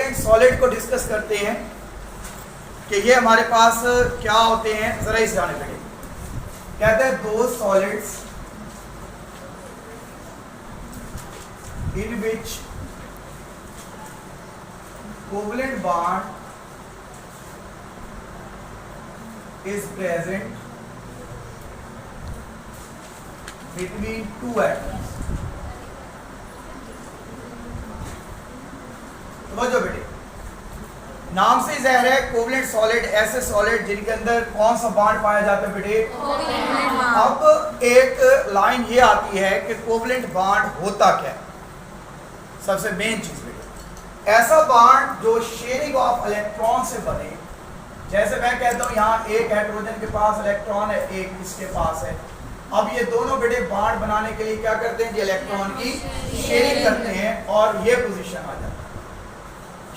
Covalent solid को discuss करते हैं कि ये हमारे पास क्या होते हैं, जरा इस जाने लगे। कहते हैं दो solids in which covalent bond is present between two atoms. समझो बेटे, नाम से ज़ाहिर है कोवलेंट सॉलिड ऐसे सॉलिड जिनके अंदर कौन सा बॉन्ड पाया जाता है बेटे? अब एक लाइन ये आती है कि कोवलेंट बॉन्ड होता क्या है। सबसे मेन चीज बेटे, ऐसा बॉन्ड जो शेयरिंग ऑफ इलेक्ट्रॉन से बने। जैसे मैं कहता हूँ यहाँ एक हाइड्रोजन के पास इलेक्ट्रॉन है, एक इसके पास है। अब ये दोनों बेटे बॉन्ड बनाने के लिए क्या करते हैं? इलेक्ट्रॉन की शेयरिंग करते हैं और ये पोजीशन आ जाता है,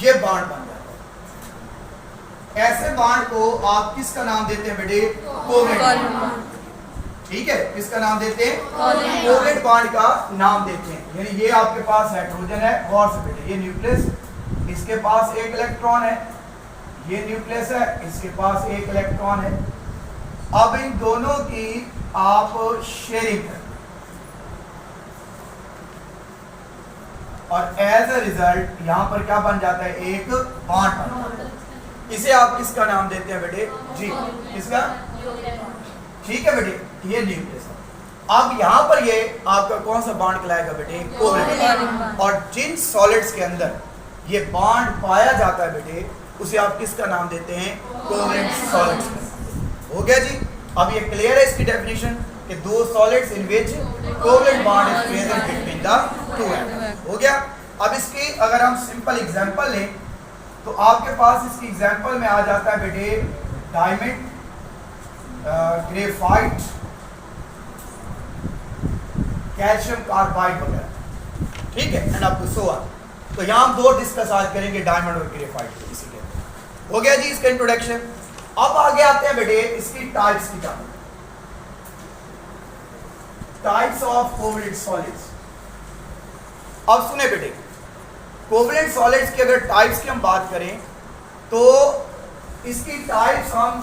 ये बॉन्ड बन जाता है। ऐसे बॉन्ड को आप किसका नाम देते हैं बेटे? Covalent bond. ठीक है, किसका नाम देते हैं? कोवलेंट बॉन्ड का नाम देते हैं। यानी ये आपके पास हाइड्रोजन है, गौर से बेटे, ये न्यूक्लियस, इसके पास एक इलेक्ट्रॉन है, ये न्यूक्लियस है, इसके पास एक इलेक्ट्रॉन है। अब इन दोनों की आप शेयरिंग करें और एज अ रिजल्ट यहां पर क्या बन जाता है? एक बॉन्ड बन जाता है। इसे आप किसका नाम देते हैं बेटे? जी, किसका? ठीक है बेटे, ये न्यूक्लियस। अब यहां पर ये आपका कौन सा बॉन्ड कहलाएगा बेटे? कोवलेंट। और जिन सॉलिड्स के अंदर ये बॉन्ड पाया जाता है बेटे, उसे आप किसका नाम देते हैं? Covalent solids. हो गया जी। अब ये क्लियर है इसकी डेफिनेशन कि दो solids in which covalent bond is present between the two atoms. हो गया। अब इसकी अगर हम सिंपल एग्जांपल लें तो आपके पास इसकी एग्जांपल में आ जाता है बेटे डायमंड, ग्रेफाइट, कैल्शियम कार्बाइड वगैरह। ठीक है, and up to so on. तो यहां हम दो डिस्कस आज करेंगे, डायमंड और ग्रेफाइट के। इसी के हो गया जी इसका इंट्रोडक्शन। अब आगे आते हैं बेटे इसकी टाइप्स की तरफ। Types of covalent solids. अब सुने बेटे, कोवलेंट सॉलिड्स की अगर टाइप्स की हम बात करें तो इसकी टाइप्स हम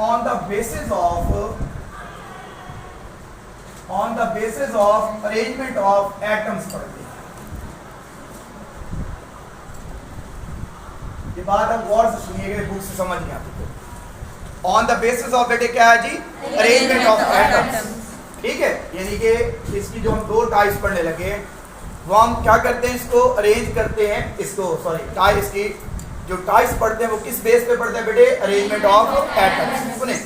on the basis of arrangement of atoms पढ़ते हैं। ये बात आप गौर से सुनिएगा, बुक से समझ नहीं आती। ऑन द बेसिस ऑफ बेटे क्या है जी? Arrangement of atoms. ठीक है, यानी कि इसकी जो हम दो टाइप्स पढ़ने लगे वो हम क्या करते हैं? इसको अरेंज करते हैं। इसकी जो टाइप्स पढ़ते हैं वो किस बेस पे पढ़ते हैं बेटे? Arrangement of atoms. सुने,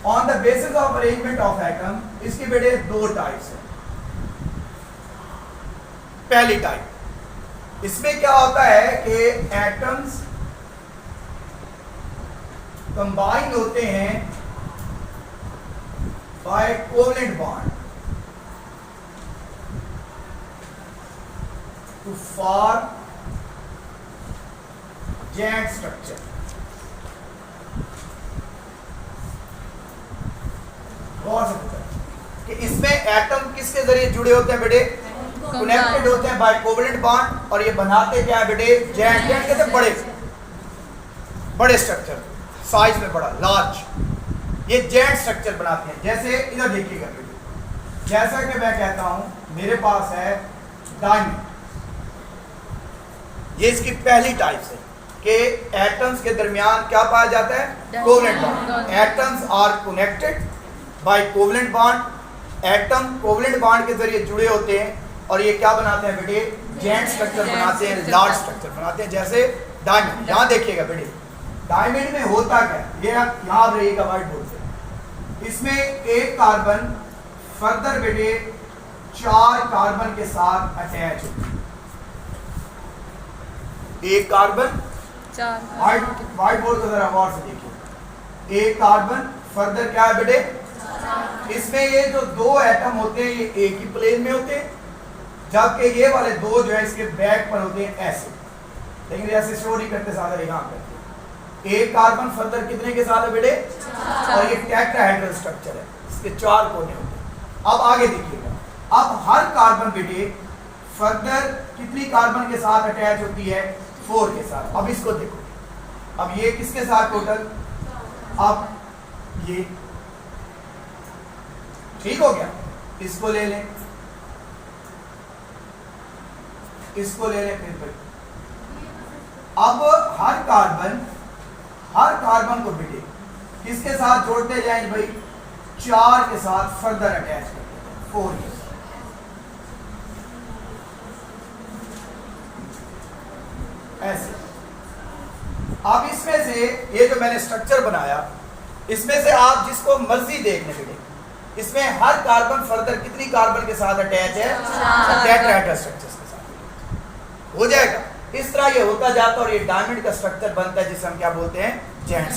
on the basis of arrangement of atom इसकी बेटे दो टाइप्स हैं। पहली टाइप, इसमें क्या होता है कि एटम्स कंबाइन होते हैं by covalent bond to form Z structure. गौर से पता कि इसमें एटम किसके जरिए जुड़े होते हैं बेटे? कनेक्टेड होते हैं बाय कोवलेंट बॉन्ड, और ये बनाते क्या है बेटे? जेड। जेड कहते हैं बड़े स्ट्रक्चर, साइज में बड़ा, लार्ज। ये जेड स्ट्रक्चर बनाते हैं। जैसे इधर देखिएगा बेटे, जैसा कि मैं कहता हूं मेरे पास है डायमंड, ये इसकी पहली टाइप है कि एटम्स के दरमियान क्या पाया जाता है? Covalent bond. Atoms are connected by covalent bond. Atom covalent bond के जरिए जुड़े होते हैं और ये क्या बनाते हैं बेटे? जेड स्ट्रक्चर बनाते हैं, लार्ज स्ट्रक्चर बनाते हैं। जैसे डायमंड, यहां देखिएगा बेटे, डायमंड में होता क्या है? ये याद रहिएगा व्हाइट बोर्ड से। इसमें एक कार्बन फर्दर बेटे 4 कार्बन के साथ अटैच होता है। एक कार्बन, व्हाइट बोर्ड को जरा गौर से देखिए, एक कार्बन फर्दर क्या है बेटे? इसमें ये जो दो एटम होते हैं ये एक ही प्लेन में होते हैं, जबकि ये वाले दो जो है इसके बैक पर होते हैं ऐसे। लेकिन ऐसे शो नहीं करते, ज्यादा यहां करते। एक कार्बन फर्दर कितने के साथ है बेटे? और ये टेट्राहेड्रल स्ट्रक्चर है, इसके 4 कोने होते हैं। अब आगे देखिएगा, अब हर कार्बन बेटे फर्दर कितनी कार्बन के साथ अटैच होती है? 4 के साथ। अब इसको देखो, अब ये किसके साथ टोटल? अब ये ठीक हो गया, इसको ले लें, इसको ले लें, फिर अब हर कार्बन को बेटे किसके साथ जोड़ते जाएंगे भाई? 4 के साथ फर्दर अटैच करते हैं, 4 के साथ। ऐसे। अब इसमें से ये जो मैंने स्ट्रक्चर बनाया, इसमें से आप जिसको मर्जी देखने बेटे, इसमें हर कार्बन फर्दर कितनी कार्बन के साथ अटैच है? टेट्राहेड्रल स्ट्रक्चर्स के साथ हो जाएगा। इस तरह ये होता जाता और ये डायमंड का स्ट्रक्चर बनता है, जिसे हम क्या बोलते हैं? जेंट।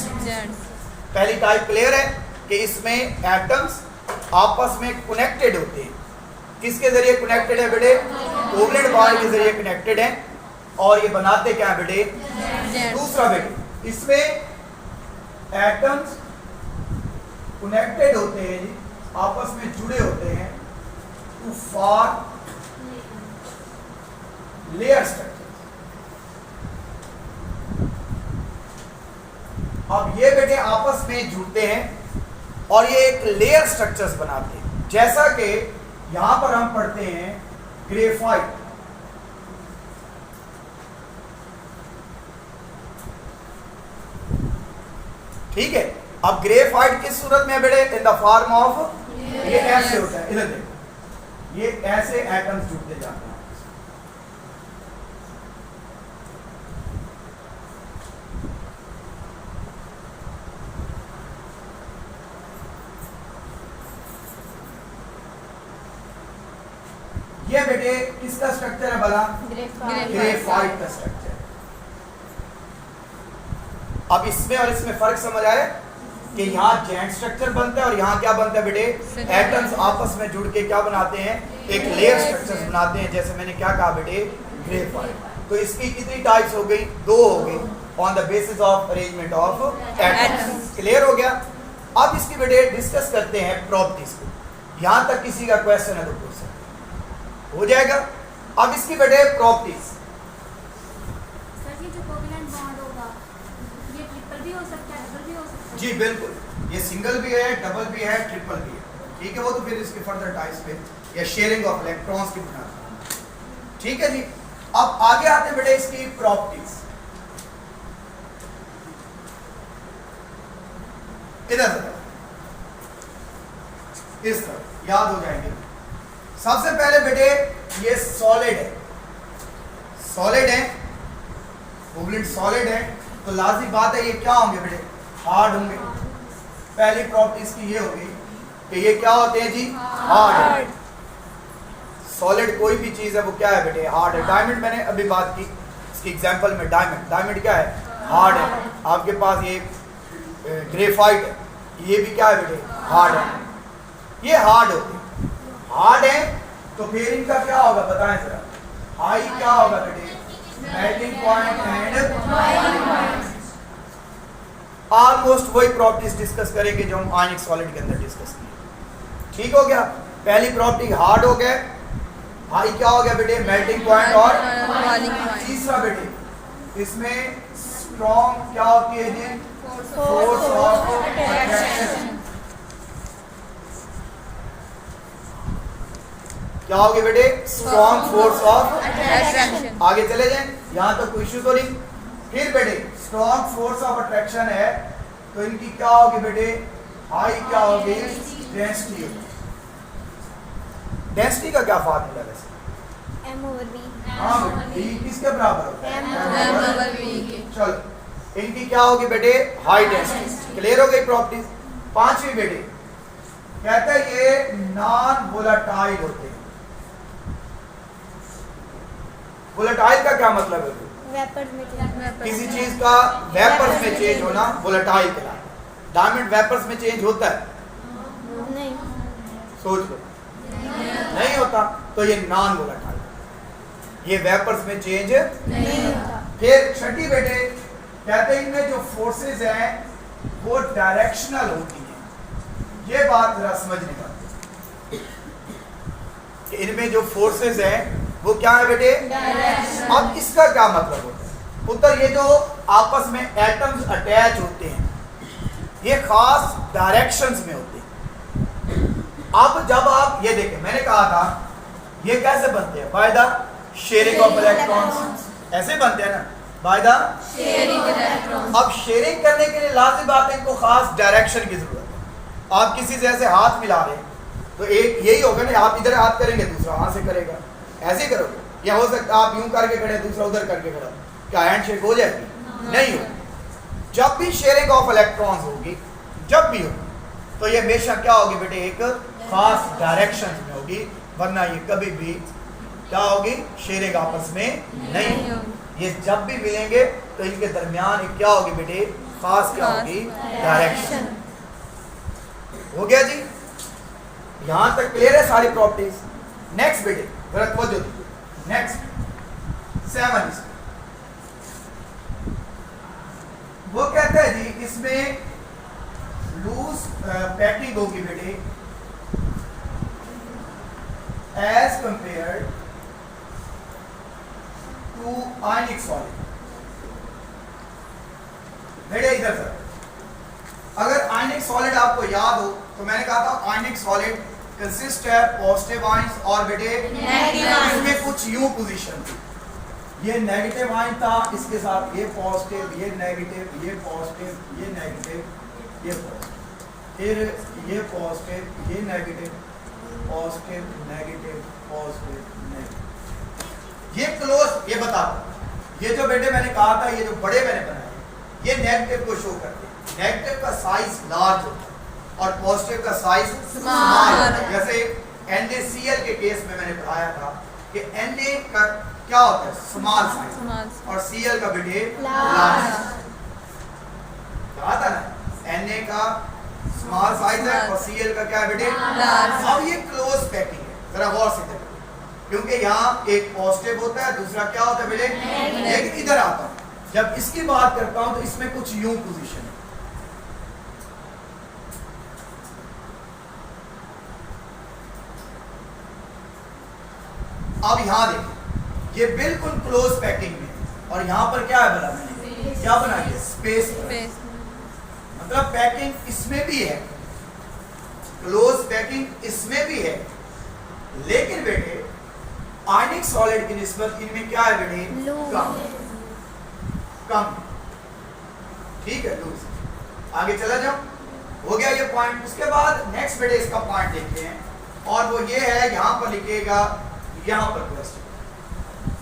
पहली टाइप क्लियर है कि इसमें एटम्स आपस में कनेक्टेड होते हैं। किसके जरिए कनेक्टेड है बेटे? कोवलेंट बॉन्ड के जरिए कनेक्टेड है, और ये बनाते क्या है बेटे? दूसरा बेटे, इसमें एटम्स कनेक्टेड होते हैं, आपस में जुड़े होते हैं टू फॉर्म लेयर स्ट्रक्चर। अब ये बेटे आपस में जुड़ते हैं और ये एक लेयर स्ट्रक्चर्स बनाते हैं, जैसा कि यहां पर हम पढ़ते हैं ग्रेफाइट। ठीक है, अब ग्रेफाइट किस सूरत में है बेटे? इन द फॉर्म ऑफ, ये ऐसे होता है, इधर देखो, ये ऐसे एटम्स जुड़ते जाते हैं। ये बेटे किसका स्ट्रक्चर है भला? ग्रेफाइट का स्ट्रक्चर। अब इसमें और इसमें फर्क समझ आए कि यहाँ जेंट स्ट्रक्चर बनता है और यहाँ क्या बनता है बेटे? एटम्स आपस में जुड़ के क्या बनाते हैं? एक लेयर स्ट्रक्चर्स बनाते हैं, जैसे मैंने क्या कहा बेटे? ग्रेफाइट। तो इसकी कितनी टाइप्स हो गई? 2 हो गई, on the basis of arrangement of atoms. Clear हो गया। अब इसकी बेटे डिस्कस करते हैं प्रॉपर्टीज को। यहां तक किसी का क्वेश्चन है तो पूछ सकते हो जाएगा। अब इसकी बेटे प्रॉपर्टीज। जी बिल्कुल, ये सिंगल भी है, डबल भी है, ट्रिपल भी है। ठीक है, वो तो फिर इसके फर्दर टाइप्स पे या शेयरिंग ऑफ इलेक्ट्रॉन्स की बुनियाद। ठीक है जी। अब आगे आते बेटे इसकी प्रॉपर्टीज। इधर इस तरह याद हो जाएंगे। सबसे पहले बेटे ये सॉलिड है, सॉलिड है, कोवलेंट सॉलिड है, तो लाजिम बात है ये क्या होंगे बेटे? हार्ड होंगे। पहली प्रॉपर्टी इसकी ये होगी कि ये क्या होते हैं जी? हार्ड। सॉलिड कोई भी चीज है वो क्या है बेटे? हार्ड है। डायमंड मैंने अभी बात की, इसकी एग्जांपल में डायमंड, डायमंड क्या है? हार्ड है। आपके पास ये ग्रेफाइट है, ये भी क्या है बेटे? हार्ड है। ये हार्ड होते हैं, हार्ड है, तो फिर इनका क्या होगा बताएं जरा? हाई क्या होगा बेटे? मेल्टिंग पॉइंट एंड ऑलमोस्ट वही प्रॉपर्टीज डिस्कस करेंगे जो हम आयनिक सॉलिड के अंदर डिस्कस किए। ठीक हो गया। पहली प्रॉपर्टी हार्ड हो गया, हाई क्या हो गया बेटे? Melting point. और तीसरा बेटे इसमें स्ट्रॉन्ग क्या होती है जी? Force of attraction. क्या होगी बेटे? Strong force of attraction. आगे चले जाएं, यहां तक कोई इश्यू तो नहीं। फिर बेटे स्ट्रॉन्ग फोर्स ऑफ अट्रैक्शन है, तो इनकी क्या होगी बेटे? हाई क्या होगी? डेंसिटी। डेंसिटी का क्या फार्मूला है वैसे? m/v। हाँ बेटे, d किसके बराबर होता है? m/v। चलो इनकी क्या होगी बेटे? High density. क्लियर हो गई प्रॉपर्टीज। पांचवी बेटे कहता है ये नॉन वोलेटाइल होते हैं। वोलेटाइल का क्या मतलब है? वेपर्स में किसी चीज का वेपर्स में चेंज होना वोलेटाइल कहलाता है। डायमंड वेपर्स में चेंज होता है? नहीं, सोच लो, नहीं होता, तो ये नॉन वोलेटाइल, ये वेपर्स में चेंज नहीं होता। फिर छठी बेटे कहते हैं इनमें जो फोर्सेस हैं वो डायरेक्शनल होती हैं। ये बात जरा समझने का, इनमें जो फोर्सेस हैं वो क्या है बेटे? अब इसका क्या मतलब होता है? उत्तर, ये जो आपस में एटम्स अटैच होते हैं ये खास डायरेक्शंस में होते हैं। अब जब आप ये देखें, मैंने कहा था ये कैसे बनते हैं? By the sharing of electrons. ऐसे बनते हैं ना, बाय द शेयरिंग इलेक्ट्रॉन। अब शेयरिंग करने के लिए लाजिम बात है इनको खास डायरेक्शन की जरूरत है। आप किसी से ऐसे हाथ मिला रहे हैं तो एक यही होगा ना, आप इधर हाथ करेंगे दूसरा वहां से करेगा, ऐसे ही करोगे। या हो सकता है आप यूं करके खड़े दूसरा उधर करके खड़ा, क्या हैंडशेक हो जाएगी? नहीं होगी। जब भी शेयरिंग ऑफ इलेक्ट्रॉन्स होगी, जब भी होगी, तो ये हमेशा क्या होगी बेटे? एक खास डायरेक्शन में होगी, वरना ये कभी भी क्या होगी? शेयरिंग आपस में नहीं होगी। ये जब भी मिलेंगे तो इनके दरमियान एक क्या होगी बेटे? खास क्या होगी? डायरेक्शन। हो गया जी? यहां तक क्लियर है सारी प्रॉपर्टीज? नेक्स्ट बेटे जरा तवज्जो दीजिए, नेक्स्ट 7 वो कहता है जी इसमें लूज पैकिंग होगी बेटे as compare to ionic solid. बेटे इधर सर, अगर आयनिक सॉलिड आपको याद हो तो मैंने कहा था आयनिक सॉलिड कंसिस्ट है पॉजिटिव आयंस और बेटे इसमें कुछ यूं पोजीशन थी, ये नेगेटिव आयन था, इसके साथ ये पॉजिटिव, ये नेगेटिव, ये पॉजिटिव, ये नेगेटिव, ये पॉजिटिव, फिर ये पॉजिटिव, ये negative, positive, negative, positive, negative. ये क्लोज, ये बता दो, ये जो बेटे मैंने कहा था, ये जो बड़े मैंने बनाए ये नेगेटिव को शो करते हैं। नेगेटिव का साइज लार्ज होता है और पॉजिटिव का साइज स्मॉल होता है। जैसे NaCl के केस में मैंने पढ़ाया था कि Na का क्या होता है? स्मॉल साइज, और Cl का बेटे लार्ज। कहा था ना, Na का स्मॉल साइज है और Cl का क्या है बेटे? लार्ज। अब ये क्लोज पैकिंग है, जरा गौर से देखो, क्योंकि यहाँ एक पॉजिटिव होता है, दूसरा क्या होता है बेटे? लेकिन इधर आता हूं, जब इसकी बात करता हूं तो इसमें कुछ यूं पोजीशन है। अब यहां देखिए, ये बिल्कुल क्लोज पैकिंग में, और यहां पर क्या है बना? मैंने क्या बना दिया? स्पेस। मतलब पैकिंग इसमें भी है, क्लोज पैकिंग इसमें भी है, लेकिन बेटे आयनिक सॉलिड की निस्बत इनमें क्या है बेटे? कम, कम। ठीक है, लूज। आगे चला जाओ, हो गया ये पॉइंट। उसके बाद नेक्स्ट बेटे इसका पॉइंट देखते हैं, और वो ये है, यहां पर लिखेगा, यहां पर क्वेश्चन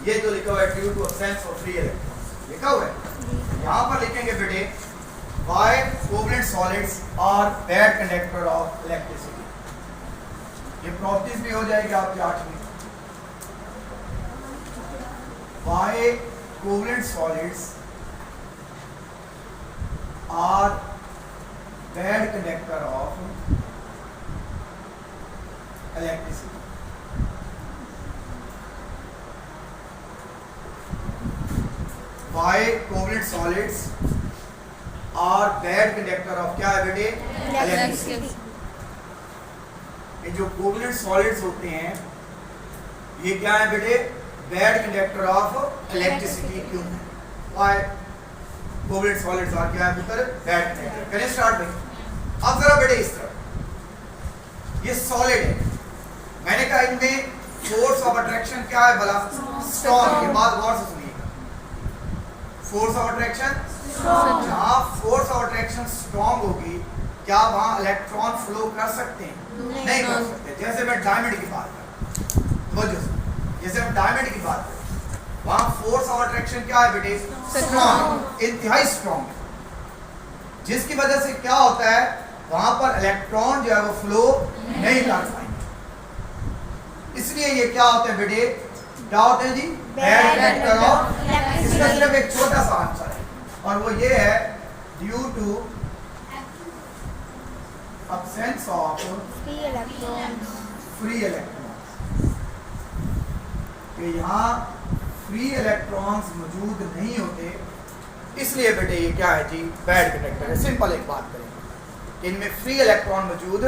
ये जो लिखा हुआ है due to absence of free electrons लिखा हुआ है, यहां पर लिखेंगे बेटे why covalent solids are bad conductor of electricity. ये प्रॉपर्टीज भी हो जाएगी आपके 8 में। Why covalent solids are bad conductor of electricity. Why covalent solids are bad conductor of क्या है बेटे? इलेक्ट्रिसिटी। ये जो कोवलेंट सॉलिड्स होते हैं ये क्या है बेटे? Bad conductor of electricity. क्यों है? Why कोवलेंट सॉलिड्स आर क्या है पुत्र? Bad conductor. करें स्टार्ट भाई। अब जरा बेटे इस तरह, ये सॉलिड है, मैंने कहा इनमें फोर्स ऑफ अट्रैक्शन क्या है भला? स्ट्रॉन्ग। के बाद गौर से सुनिएगा, फोर्स ऑफ अट्रैक्शन, जहां फोर्स ऑफ अट्रैक्शन स्ट्रॉन्ग होगी क्या वहां इलेक्ट्रॉन फ्लो कर सकते हैं? नहीं कर सकते। जैसे मैं डायमंड की बात कर, जैसे हम डायमंड की बात करें, वहां फोर्स ऑफ अट्रैक्शन क्या है बेटे? स्ट्रॉन्ग, इंतहाई स्ट्रॉन्ग, जिसकी वजह से क्या होता है वहां पर इलेक्ट्रॉन जो है वो फ्लो नहीं कर पाएंगे। इसलिए ये क्या होते हैं बेटे? क्या होते हैं जी? Bad conductor of. इसका सिर्फ एक छोटा सा आंसर है, और वो ये है due to absence of free electrons. free electrons। कि यहाँ फ्री इलेक्ट्रॉन्स मौजूद नहीं होते, इसलिए बेटे ये क्या है जी? बैड कंडक्टर है। सिंपल एक बात करेंगे, इनमें फ्री इलेक्ट्रॉन मौजूद,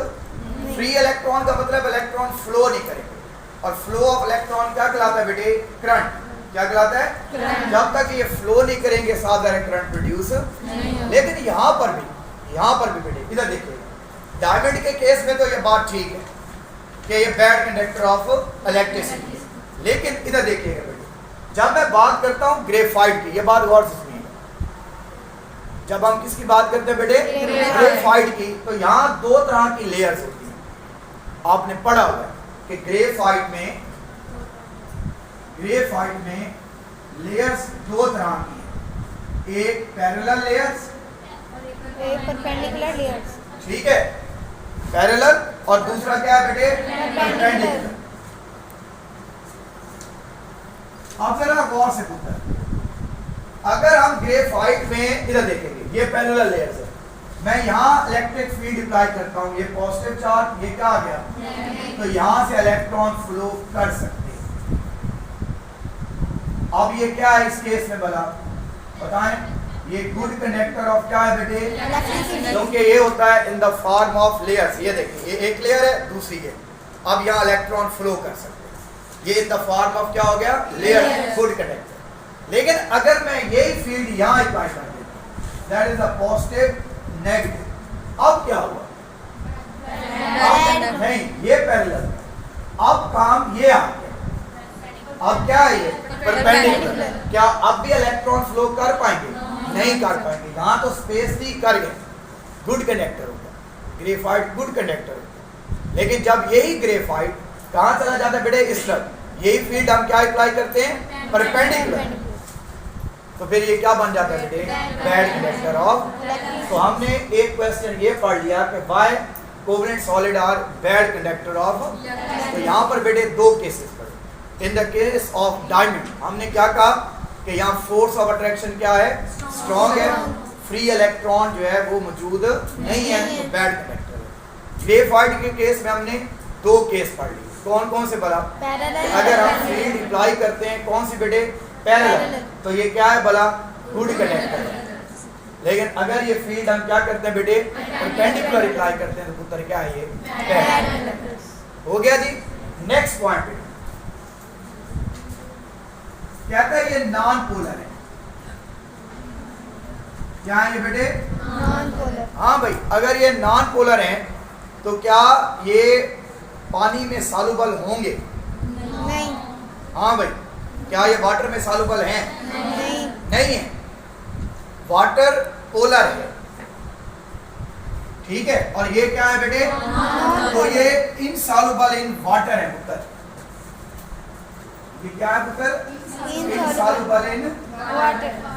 फ्री इलेक्ट्रॉन का मतलब इलेक्ट्रॉन फ्लो नहीं करेंगे, और फ्लो ऑफ इलेक्ट्रॉन क्या कहलाता है बेटे? करंट। क्या कहलाता है? करंट। जब तक ये फ्लो नहीं करेंगे साथ करंट प्रोड्यूस नहीं। लेकिन यहाँ पर भी बेटे इधर देखिए, डायमंड के केस में तो ये बात ठीक है कि ये बैड कंडक्टर ऑफ इलेक्ट्रिसिटी, लेकिन इधर देखिएगा बेटे, जब मैं बात करता हूँ ग्रेफाइट की, ये बात गौर से सुनिए, जब हम किसकी बात करते हैं बेटे? ग्रेफाइट की, तो यहाँ दो तरह की लेयर्स होती हैं। आपने पढ़ा हुआ है कि ग्रेफाइट में लेयर्स दो तरह की हैं, एक पैरेलल लेयर्स, एक परपेंडिकुलर लेयर्स। ठीक है, पैरेलल, और दूसरा क्या है बेटे? परपेंडिकुलर। अब जरा गौर से पूछता है, अगर हम ग्रेफाइट में इधर देखेंगे, ये पैरेलल लेयर्स है, मैं यहाँ इलेक्ट्रिक फील्ड अप्लाई करता हूँ, ये पॉजिटिव चार्ज, ये क्या आ गया? तो यहाँ से इलेक्ट्रॉन फ्लो कर सकते हैं। अब ये क्या है इस केस में भला बताएं? ये गुड कंडक्टर ऑफ क्या है बेटे? क्योंकि ये होता है in the form of layers. ये देखिए, ये एक लेयर है, दूसरी है, अब यहाँ इलेक्ट्रॉन फ्लो कर सकते हैं, ये इन द फॉर्म ऑफ क्या हो गया? Layer, good conductor. लेकिन अगर मैं यही फील्ड यहाँ अप्लाई कर देता हूँ, that is the positive negative, अब क्या हुआ? अब नहीं, ये पैरेलल, अब काम ये आ गया, अब क्या है ये? परपेंडिकुलर। क्या अब भी इलेक्ट्रॉन फ्लो कर पाएंगे? नहीं कर पाएंगे, यहाँ तो स्पेस भी कर गए, गुड कंडक्टर होगा, ग्रेफाइट गुड कंडक्टर होगा। लेकिन जब यही ग्रेफाइट कहाँ चला जाता है बेटे? इस तरफ, यही फील्ड हम क्या अप्लाई करते हैं? परपेंडिकुलर, तो फिर ये क्या बन जाता है बेटे? Bad conductor of. तो हमने एक क्वेश्चन ये पढ़ लिया कि why covalent solid are bad conductor of. तो यहाँ पर बेटे दो केसेस पढ़े। In the case of diamond हमने क्या कहा कि यहाँ फोर्स ऑफ अट्रैक्शन क्या है? स्ट्रॉन्ग है, फ्री इलेक्ट्रॉन जो है वो मौजूद नहीं है, तो बैड कंडक्टर है। ग्रेफाइट के केस में हमने दो केस पढ़ लिए, कौन कौन से भला? अगर हम फील्ड अप्लाई करते हैं कौन सी बेटे? पैरेलल, तो ये क्या है भला? गुड कंडक्टर है। लेकिन अगर ये फील्ड हम क्या करते हैं बेटे? परपेंडिकुलर अप्लाई करते हैं, तो उत्तर क्या है? ये पैरेलल। हो गया जी। नेक्स्ट पॉइंट कहता है ये नॉन पोलर है। क्या है ये बेटे? Non polar. हाँ भाई, अगर ये नॉन पोलर है तो क्या ये पानी में सॉल्युबल होंगे? नहीं। हाँ भाई, क्या ये वाटर में सॉल्युबल हैं? नहीं। नहीं है, वाटर पोलर है, ठीक है। और ये क्या है बेटे? तो ये इनसॉल्युबल इन वाटर है पुत्र। ये क्या है पुत्र? Insoluble in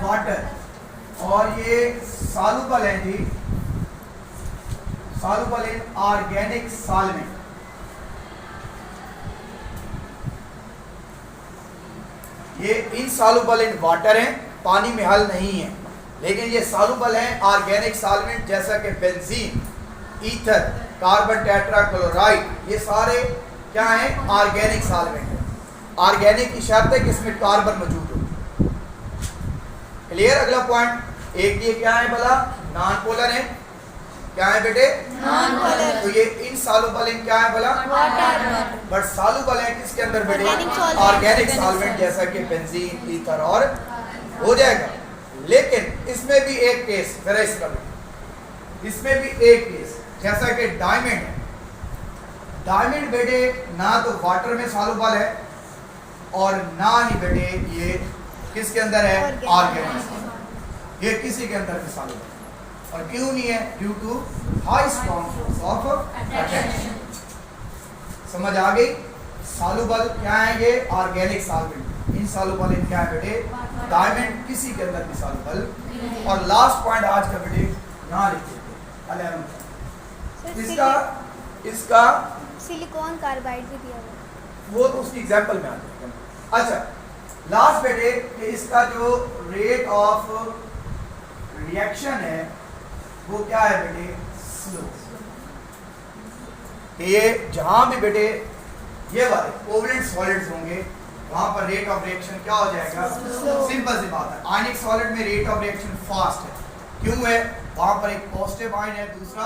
water. और ये सॉल्युबल है जी, सॉल्युबल इन ऑर्गेनिक सॉल्वेंट। ये इनसॉल्युबल इन वाटर है, पानी में हल नहीं है, लेकिन ये सॉल्युबल है ऑर्गेनिक सॉल्वेंट, जैसा कि बेंजीन, ईथर, कार्बन टेट्राक्लोराइड, ये सारे क्या हैं? ऑर्गेनिक सॉल्वेंट है। ऑर्गेनिक की शर्त है कि इसमें कार्बन मौजूद हो। क्लियर? अगला पॉइंट, एक ये क्या है भला? नॉन पोलर है। क्या है बेटे? Non polar. तो ये इनसॉल्युबल इन क्या है भला? वाटर। बट सॉल्युबल है किसके अंदर बेटे? Organic solvent। ऑर्गेनिक सॉल्वेंट, जैसा कि बेंजीन, ईथर और हो जाएगा। लेकिन इसमें भी एक केस, जरा इसका भी, इसमें भी एक केस, जैसा कि डायमंड है। डायमंड बेटे ना तो वाटर में सॉल्युबल है और ना ही बेटे ये किसके अंदर है? ऑर्गेनिक। ये किसी के अंदर भी सॉल्युबल। और क्यों नहीं है? Due to high strong force of attraction. समझ आ गई? सॉल्युबल क्या है? ये ऑर्गेनिक सॉल्वेंट। इनसॉल्युबल इन क्या है बेटे? डायमंड किसी के अंदर भी सॉल्युबल। और लास्ट पॉइंट आज का बेटे यहाँ लिख देते हैं, 11 इसका सिलिकॉन कार्बाइड भी दिया हुआ। वो तो उसकी एग्जांपल में आ जाएगा। अच्छा, लास्ट बेटे कि इसका जो रेट ऑफ रिएक्शन है वो क्या है बेटे? स्लो। ये जहां भी बेटे ये वाले कोवेलेंट सॉलिड्स होंगे वहां पर रेट ऑफ रिएक्शन क्या हो जाएगा? सिंपल सी बात है। आयनिक सॉलिड में रेट ऑफ रिएक्शन फास्ट है। क्यों है? वहां पर एक पॉजिटिव आयन है, दूसरा